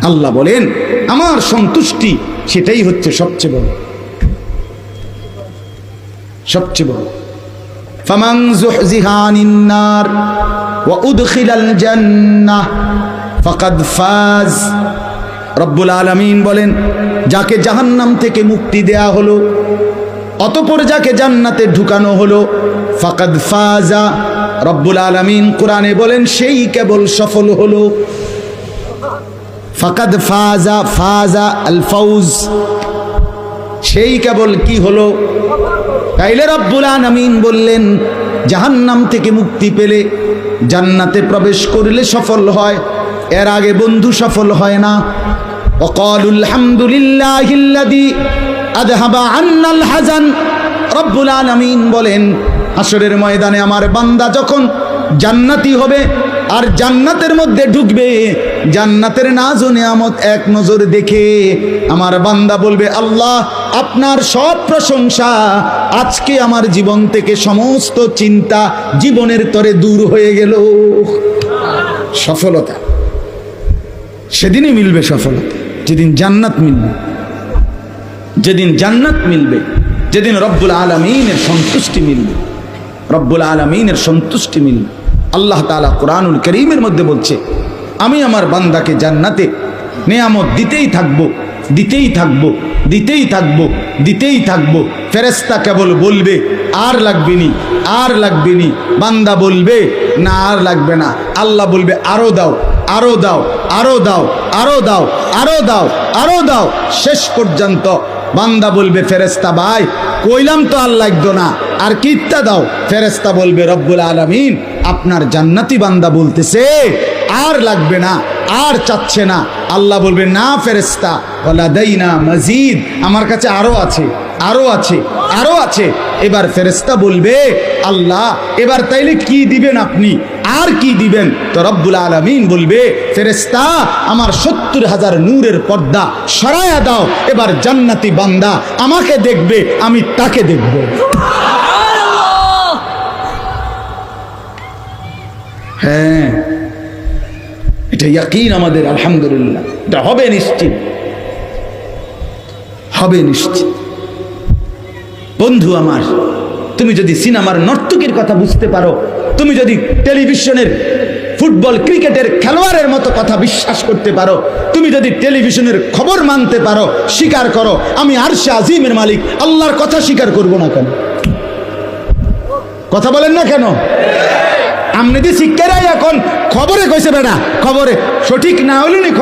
আল্লাহ বলেন আমার সন্তুষ্টি সেটাই হচ্ছে সবচেয়ে বড়, সবচেয়ে বড়। ফামান যুহজিহা আনিন নার ওয়া উদখিলাল জান্নাহ ফাকাদ ফাজ। রব্বুল আলামিন বলেন যাকে জাহান্নাম থেকে মুক্তি দেয়া হলো, অতঃপর যাকে জান্নাতে ঢুকানো হলো, ফাকাদ ফাজা। রব্বুল আলামিন কোরআনে বলেন সেই কেবল সফল হলো। ফাকাদ ফাজা, ফাজা আল ফাউজ, সেই কেবল কি হলো? তাইলে রব্বুল আলামিন বললেন জাহান্নাম থেকে মুক্তি পেলে জান্নাতে প্রবেশ করলে সফল হয়, এর আগে বন্ধু সফল হয় না। ওয়াকালুল হামদুলিল্লাহিল্লাযী আযহাবা আন্নাল হাযান। রব্বুল আলামিন বলেন হাশরের ময়দানে আমার বান্দা যখন জান্নাতি হবে আর জান্নাতের মধ্যে ঢুকবে, জান্নাতের নাজ ও নিয়ামত এক নজর দেখে আমার বান্দা বলবে আল্লাহ আপনার সব প্রশংসা, আজকে আমার জীবন থেকে সমস্ত চিন্তা জীবনের তরে দূর হয়ে গেল। সফলতা সেদিনই মিলবে, সফলতা যেদিন জান্নাত মিলবে, যেদিন জান্নাত মিলবে, যেদিন রব্বুল আলামিনের সন্তুষ্টি মিলবে, রব্বুল আলামিনের সন্তুষ্টি মিলবে। আল্লাহ তাআলা কোরআনুল কারীমের মধ্যে বলছে আমি আমার বান্দাকে জান্নাতে নিয়ামত দিতেই থাকবো, দিতেই থাকবো, দিতেই থাকবো, দিতেই থাকবো। ফেরেশতা কেবল বলবে আর লাগবে নি, আর লাগবে নি। বান্দা বলবে না আর লাগবে না। আল্লাহ বলবে আরো দাও, আরো দাও, আরো দাও, আরো দাও, আরো দাও, আরো দাও। শেষ পর্যন্ত বান্দা বলবে ফেরেশতা ভাই কইলাম তো আর লাগতো না, আর কিত্তা দাও। ফেরেশতা বলবে রব্বুল আলামিন আপনার জান্নাতি বান্দা বলতেছে আর লাগবে না, আর চাচ্ছে না। আল্লাহ বলবে না ফেরেশতা ওয়ালাদাইনা মাজিদ, আমার কাছে আরো আছে, আরো আছে, আরো আছে। এবার ফেরেশতা বলবে আল্লাহ এবার তাইলে কি দিবেন আপনি, আর কি দিবেন? তো রব্বুল আলামিন বলবে ফেরেশতা আমার ৭০,০০০ নূরের পর্দা সরায়া দাও, এবার জান্নাতি বান্দা আমাকে দেখবে, আমি তাকে দেখব। হ্যাঁ এটা ইয়াকিন আমাদের, আলহামদুলিল্লাহ এটা হবে নিশ্চিত, হবে নিশ্চিত। বন্ধু আমার, তুমি যদি সিনেমার নর্তকীর কথা বুঝতে পারো, তুমি যদি টেলিভিশনের ফুটবল ক্রিকেটের খেলোয়াড়ের মতো কথা বিশ্বাস করতে পারো, তুমি যদি টেলিভিশনের খবর মানতে পারো, স্বীকার করো আমি আরশে আজিমের মালিক আল্লাহর কথা স্বীকার করব না কেন? কথা বলেন না কেন? আমনে দি শিক্ষারাই এখন খবরে কইছে বেটা, খবরে সঠিক না হইলে